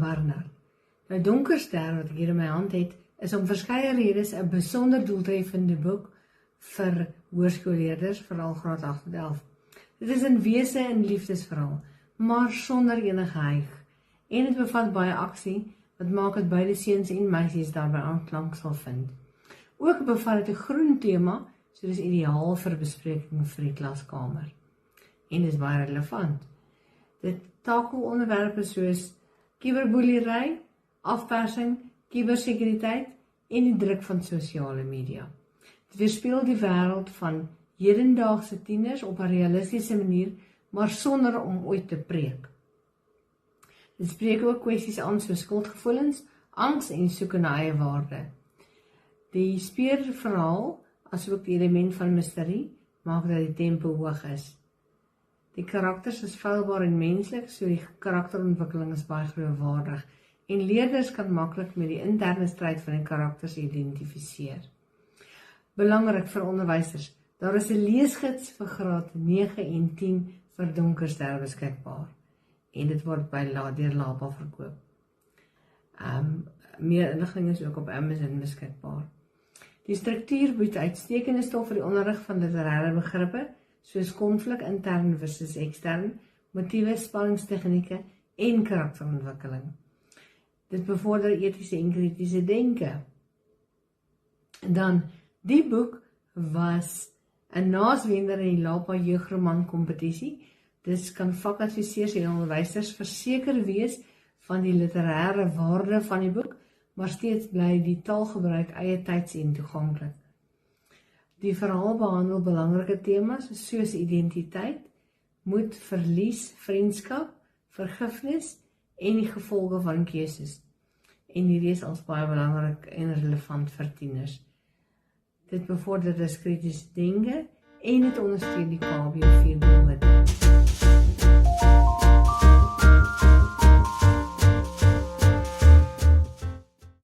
Warner. Nou Donkerster, wat ek hier in my hand het, is om verskeie redes 'n besonder doeltreffende boek vir hoërskoolleerders, veral graad 8 tot 11. Dit is in wese 'n liefdesverhaal, maar sonder enige hyg. En dit bevat baie aksie, wat maak dat beide seuns en meisies daarby aanklank sal vind. Ook bevat dit 'n groen tema, so dis ideaal vir bespreking vir die klaskamer. En dis baie relevant. Dit takel onderwerpe soos cyberboelery, afpersing, cybersekuriteit en die druk van sosiale media. Dit weerspieël die wêreld van hedendaagse tieners op 'n realistiese manier, maar sonder om ooit te preek. Dit spreek ook kwessies aan soos skuldgevoelens, angs en soeke na eie waarde. Die speurverhaal, asook die element van misterie, maak dat die tempo hoog is. Die karakters is feilbaar en menslik, so die karakterontwikkeling is baie geloofwaardig, en leerders kan maklik met die interne stryd van die karakters identifiseer. Belangrik vir onderwysers, daar is 'n leesgids vir graad 9 en 10 vir Donkerster beskikbaar, en dit word deur LAPA verkoop. Meer inligting is ook op Amazon beskikbaar. Die struktuur bied uitstekende stof vir die onderrig van literêre begrippe, soos konflik intern versus ekstern, motiewe, spanningstegnieke en karakterontwikkeling. Dit bevorder etiese en kritiese denke. Dan, die boek was 'n naaswenner in die LAPA jeugroman kompetisie. Dis kan vakadviseurs en onderwysers verseker wees van die literêre waarde van die boek, maar steeds bly die taalgebruik eie tyds en toeganklik. Die verhaal behandel belangrike temas soos identiteit, moed, verlies, vriendskap, vergifnis en die gevolge van keuses. En hierdie is als baie belangrik en relevant vir tieners. Dit bevorder dus kritiese denke en dit ondersteun die KBO 4 doelwitte.